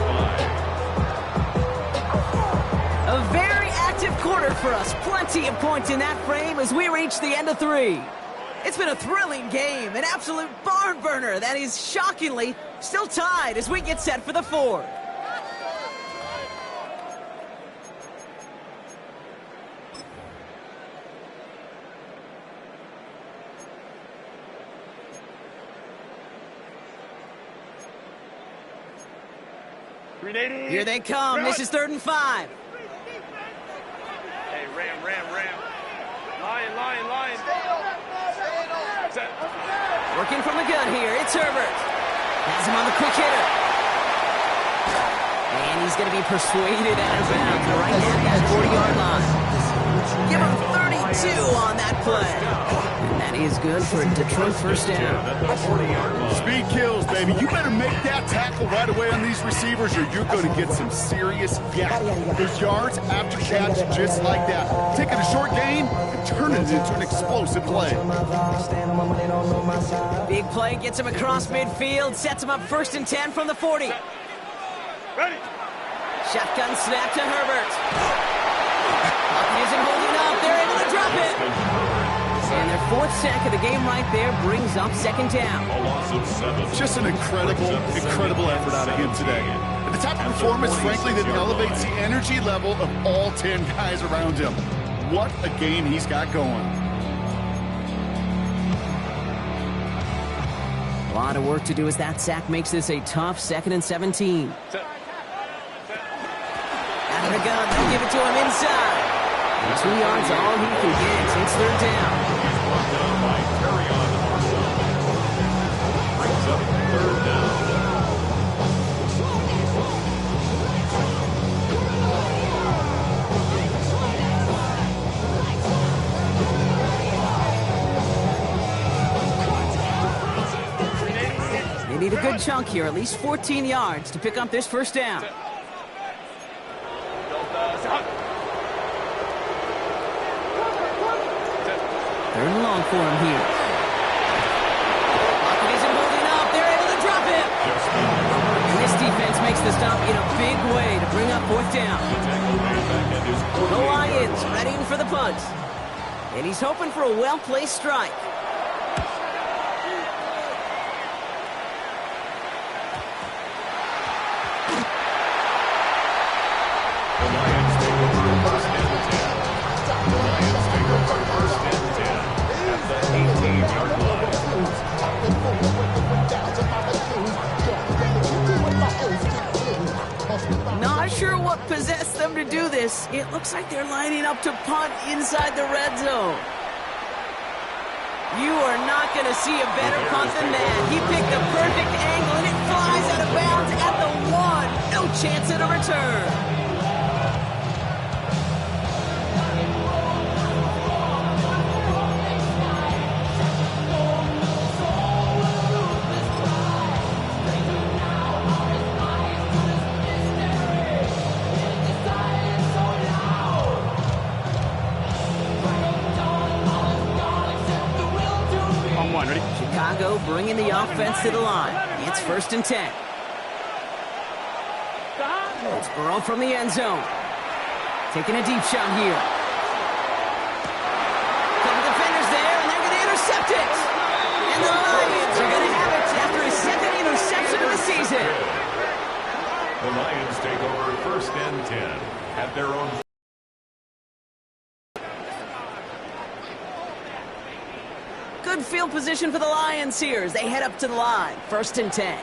5. A very active quarter for us. Plenty of points in that frame as we reach the end of 3. It's been a thrilling game, an absolute barn burner that is shockingly still tied as we get set for the 4th. Here they come. This is 3rd and 5. Hey, ram. Lion. Set. Working from the gun here. It's Herbert. Has him on the quick hitter. And he's going to be persuaded out of bounds right at that 40-yard line. Give him 32 on that play. And that is good for Detroit first down. Speed kills, baby. You better make that tackle right away on these receivers or you're going to get some serious yak. There's yards after catch just like that. Taking a short gain and turning it into an explosive play. Big play gets him across midfield, sets him up 1st and 10 from the 40. Ready. Shotgun snap to Herbert. Pocket isn't holding up. They're able to drop it. And their 4th sack of the game right there brings up 2nd down. A loss of 7. Just an incredible effort out of him today. And the type of performance, frankly, that elevates the energy level of all 10 guys around him. What a game he's got going. A lot of work to do as that sack makes this a tough 2nd and 17. Set. Out of the gun, they'll give it to him inside. And 2 yards all he can get. It's 3rd down. He's brought down by Terrion Armstrong. Brings up 3rd down. They need a good chunk here, at least 14 yards to pick up this first down. Third and long for him here. Pocket isn't holding up. They're able to drop it. And this defense makes the stop in a big way to bring up 4th down. The Lions readying for the punt. And he's hoping for a well-placed strike. Not sure what possessed them to do this. It looks like they're lining up to punt inside the red zone. You are not going to see a better punt than that. He picked the perfect angle, and it flies out of bounds at the 1. No chance at a return. Chicago bringing the offense to the line. It's 1st and 10. It's Burrow from the end zone. Taking a deep shot here. Couple defenders there, and they're going to intercept it. And the Lions are going to have it after his 2nd interception of the season. The Lions take over 1st and 10 at their own. Good field position for the Lions here as they head up to the line. 1st and 10.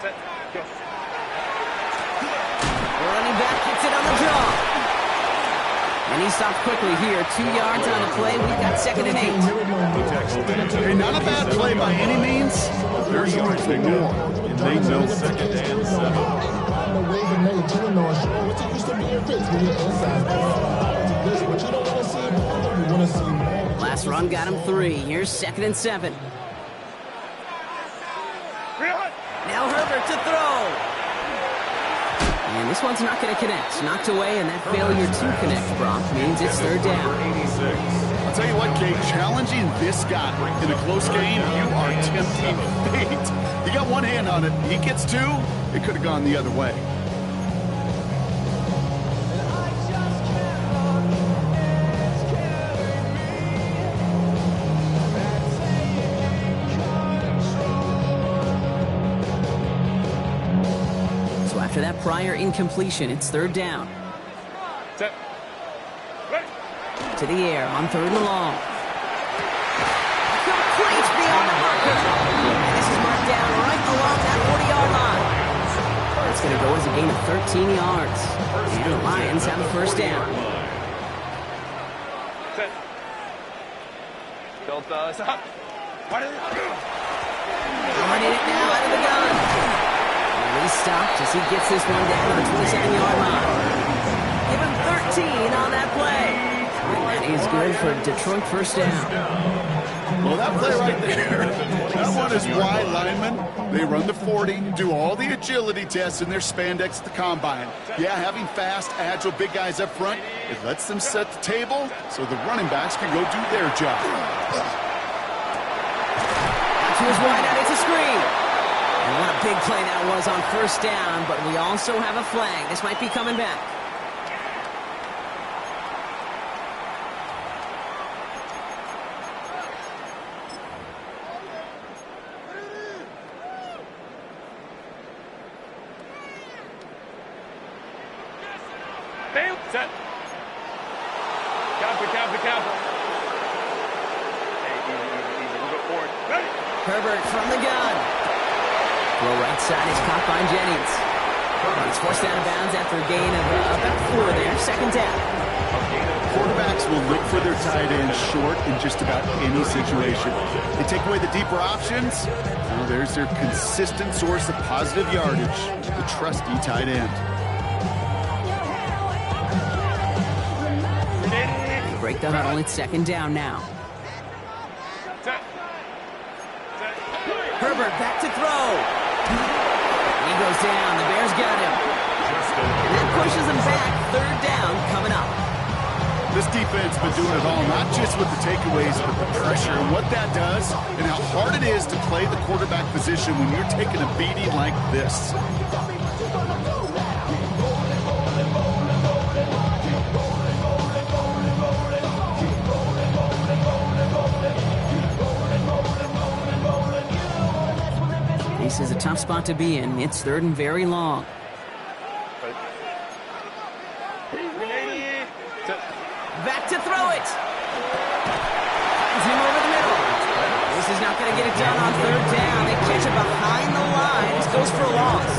Set. Go. The running back gets it on the draw. And he stopped quickly here. 2 yards on the play. We've got 2nd and 8. Hey, not a bad play by any means. They're shooting for more. And they know 2nd and 7. Last run got him 3. Here's 2nd and 7. Now Herbert to throw. And this one's not going to connect. Knocked away, and that failure to connect, Brock, means it's 3rd down. 86. I'll tell you what, Kate, challenging this guy in a close game, you are tempting fate. You got one hand on it. He gets 2. It could have gone the other way. After that prior incompletion, it's 3rd down. Set. Ready. To the air on 3rd and long. Complete beyond the marker. And this is marked down right along that 40-yard line. It's going to go as a gain of 13 yards. And the Lions have a 1st down. Set. Delta. Stop. Running it now out of the gun. He stopped as he gets this one down to the 27-yard line. Give him 13 on that play. And that is good for Detroit 1st down. Well, that play right there, that one is wide linemen. They run the 40, do all the agility tests in their spandex at the combine. Yeah, having fast, agile, big guys up front, it lets them set the table so the running backs can go do their job. To his wide out, it's a screen. And what a big play that was on 1st down, but we also have a flag. This might be coming back. Bam. Set. Careful. Hey, easy. We'll go forward. Ready. Herbert from the gun. Throw right side is caught by Jennings. He's forced out of bounds after a gain of about 4 there. 2nd down. Quarterbacks will look for their tight end short in just about any situation. They take away the deeper options. Well, there's their consistent source of positive yardage, the trusty tight end. Break the huddle. It's 2nd down now. Set. Herbert back to throw. He goes down. The Bears got him. And that pushes him back. 3rd down coming up. This defense been doing it all, not just with the takeaways, but the pressure and what that does and how hard it is to play the quarterback position when you're taking a beating like this. This is a tough spot to be in. It's 3rd and very long. Back to throw it. Finds him over the middle. This is not going to get it done on 3rd down. They catch it behind the line. This goes for a loss.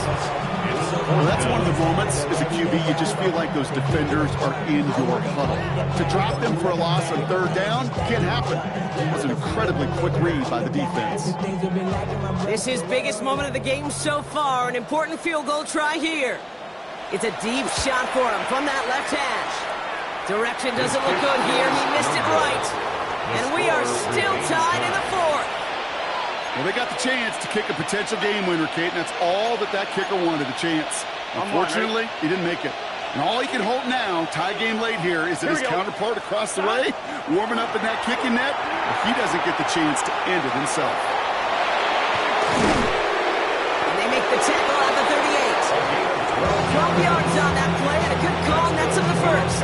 Well, that's one of the moments as a QB you just feel like those defenders are in your huddle. To drop them for a loss on 3rd down can't happen. It was an incredibly quick read by the defense. This is biggest moment of the game so far. An important field goal try here. It's a deep shot for him from that left hash. Direction doesn't look good here. He missed it right. And we are still tied in the 4th. Well, they got the chance to kick a potential game winner, Kate, and that's all that kicker wanted, a chance. Unfortunately, he didn't make it. And all he can hope now, tie game late here, is that his counterpart across the way, warming up in that kicking net, he doesn't get the chance to end it himself. And they make the tackle at the 38. 12 yards on that play, and a good call, and that's on the first.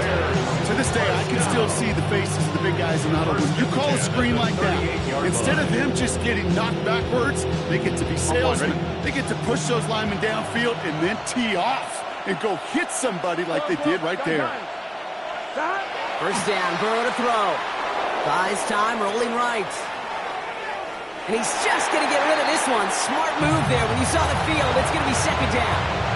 To this day, I can still see the faces of the big guys in the huddle. When you call a screen like that, instead of them just getting knocked backwards, they get to be salesmen. They get to push those linemen downfield and then tee off and go hit somebody like they did right there. First down, Burrow to throw. Buys time, rolling right. And he's just going to get rid of this one. Smart move there. When you saw the field, it's going to be second down.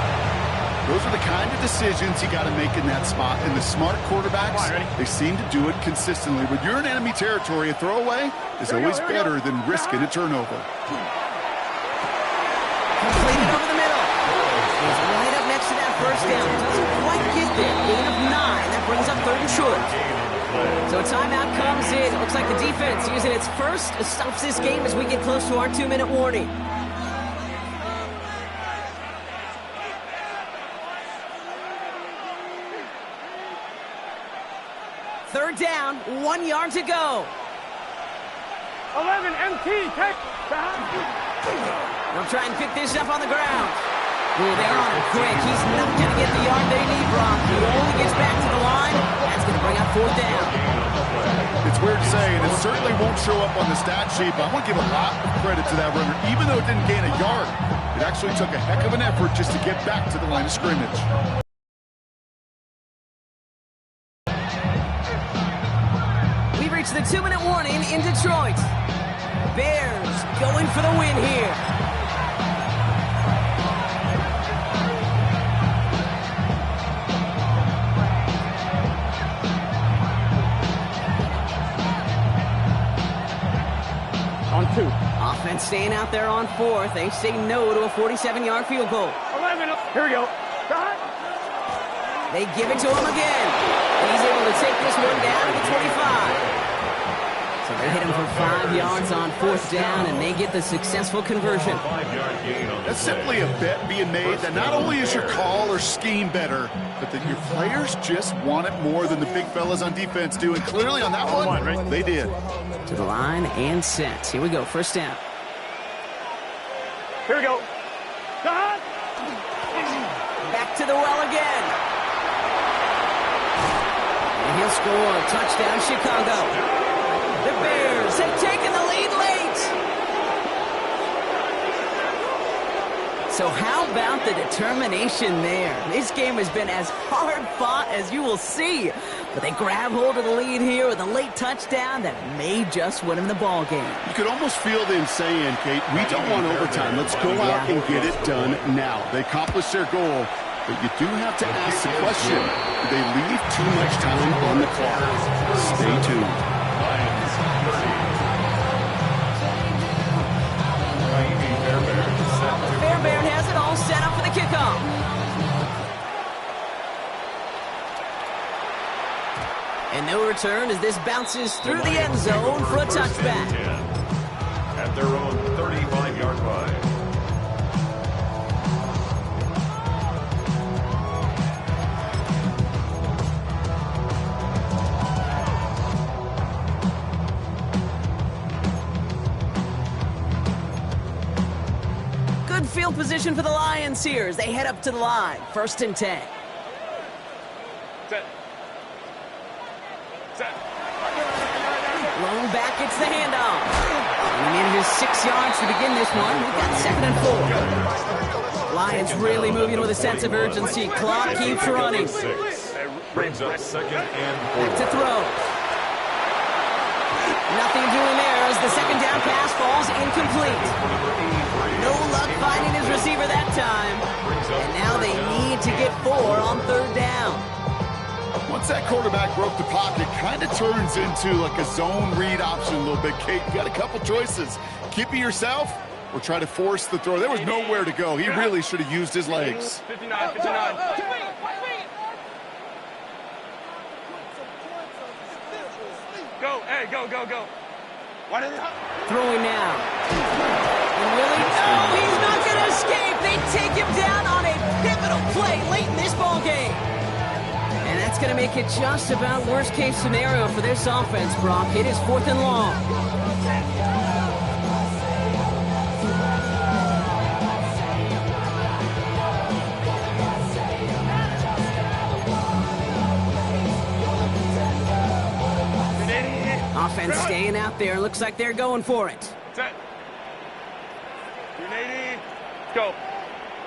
Those are the kind of decisions you got to make in that spot. And the smart quarterbacks, they seem to do it consistently. When you're in enemy territory, a throwaway is always better than risking a turnover. Completed over the middle. He's right up next to that first down. Doesn't quite get there. Gain of 9. That brings up third and short. So a timeout comes in. It looks like the defense using its first stops this game as we get close to our 2-minute warning. Third down, 1 yard to go. 11 MT, take. They'll try and pick this up on the ground. Ooh, they're on him quick. He's not going to get the yard they need, Brock. He only gets back to the line. That's going to bring up fourth down. It's weird to say, and it certainly won't show up on the stat sheet, but I want to give a lot of credit to that runner. Even though it didn't gain a yard, it actually took a heck of an effort just to get back to the line of scrimmage. The 2-minute warning in Detroit. Bears going for the win here. On 2. Offense staying out there on 4th. They say no to a 47-yard field goal. 11, here we go. They give it to him again. He's able to take this one down to the 25. So they hit him for 5 yards on fourth down, and they get the successful conversion. That's simply a bet being made that not only is your call or scheme better, but that your players just want it more than the big fellas on defense do. And clearly on that one, they did. To the line and set. Here we go, first down. Here we go. Back to the well again. And he'll score. Touchdown, Chicago. The Bears have taken the lead late. So how about the determination there? This game has been as hard fought as you will see. But they grab hold of the lead here with a late touchdown that may just win them the ball game. You could almost feel them saying, Kate, we don't want overtime. Let's go out and get it done now. They accomplished their goal, but you do have to ask the question, do they leave too much time on the clock? Stay tuned. Fairbairn has it all set up for the kickoff. And no return as this bounces through the end zone for a touchback. At their own 35-yard line. Good field position for the Lions here as they head up to the line. 1st and 10. Set. Long back gets the handoff. And he manages 6 yards to begin this one. We've got 2nd and 4. Lions really moving with a sense of urgency. Clock keeps running. Brings up 2nd and 4. Back to throw. Nothing doing there as the 2nd down pass falls incomplete. No luck finding his receiver that time. And now they need to get 4 on 3rd down. Once that quarterback broke the pocket, kind of turns into like a zone read option a little bit. Kate, you got a couple choices. Keep it yourself or try to force the throw. There was nowhere to go. He really should have used his legs. 59. Go, hey, go. Throwing now. And Willie, oh, he's not going to escape. They take him down on a pivotal play late in this ball game. going to make it just about worst-case scenario for this offense, Brock. It is 4th and long. Offense staying out there. Looks like they're going for it. Set. 380. Go.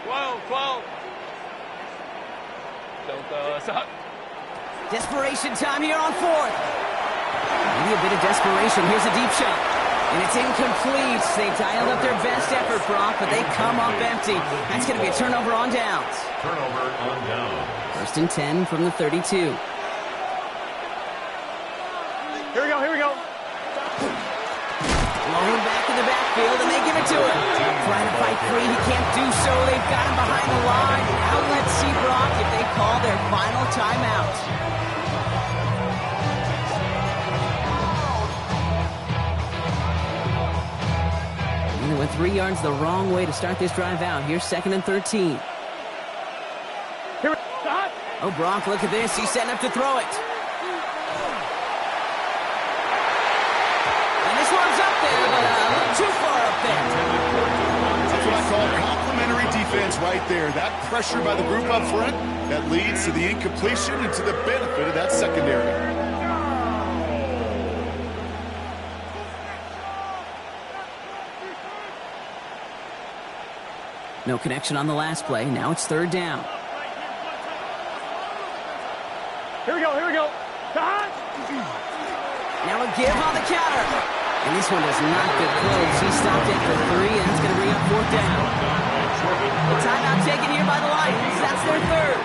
12, 12. Don't stop. Desperation time here on 4th. Maybe a bit of desperation. Here's a deep shot. And it's incomplete. They dialed up their best effort, Brock, but they come up empty. That's going to be a turnover on downs. Turnover on downs. 1st and 10 from the 32. Here we go, here we go. Rolling back in the backfield, and they give it to him. Trying to fight free, he can't do so. They've got him behind the line. Now let's see, Brock, if they call their final timeout. And they went 3 yards the wrong way to start this drive out. Here's 2nd and 13. Oh, Brock, look at this. He's setting up to throw it. Too far up there. That's what I call complimentary defense right there. That pressure by the group up front, that leads to the incompletion and to the benefit of that secondary. No connection on the last play. Now it's 3rd down. Here we go, here we go. Now a give on the counter. And this one does not get close. He stopped it for 3, and it's going to bring up 4th down. The timeout taken here by the Lions. That's their 3rd.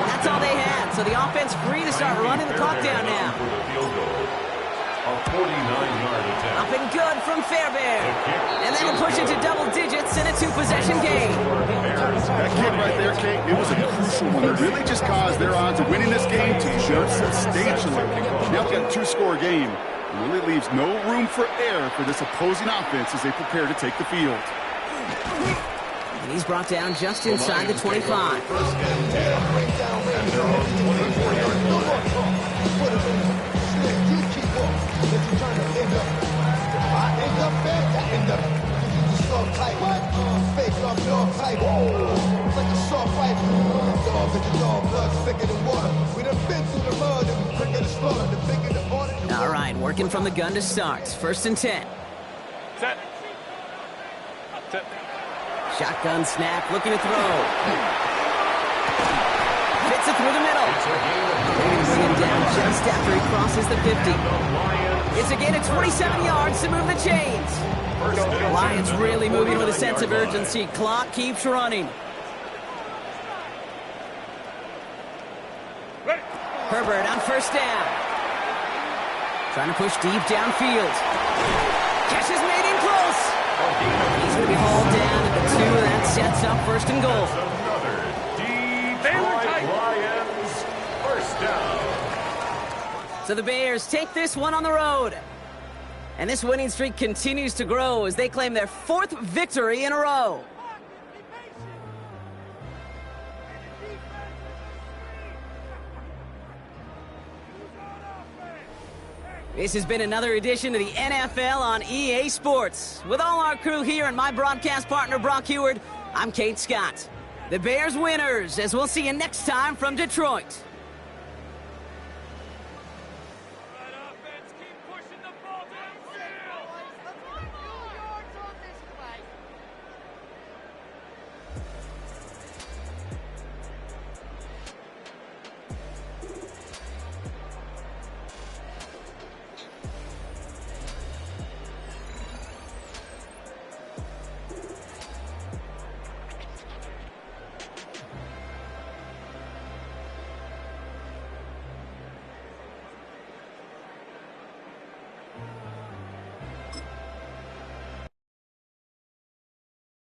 That's all they had. So the offense free to start running the clock down now. A 49-yard attempt. Up and good from Fairbairn. And then to push it to double digits in a 2-possession game. That kick right there, Kate, it was a crucial one. It really just caused their odds of winning this game to jump substantially. Now we've got a 2-score game. It really leaves no room for error for this opposing offense as they prepare to take the field. And he's brought down just inside the 25. First and 10. And their own 24-yard line. All right, working from the gun to start. 1st and 10. Set. Set. Shotgun snap, looking to throw. Fits it through the middle. They're going to bring him down just after he crosses the 50. It's a gain of 27 yards to move the chains. The Lions really moving with a sense of urgency. Clock keeps running. Herbert on 1st down. Trying to push deep downfield. Catch is made in close. He's going to be hauled down at the 2. That sets up 1st and goal. Detroit Lions, 1st down. So the Bears take this one on the road. And this winning streak continues to grow as they claim their 4th victory in a row. This has been another edition of the NFL on EA Sports. With all our crew here and my broadcast partner, Brock Huard, I'm Kate Scott. The Bears winners, as we'll see you next time from Detroit.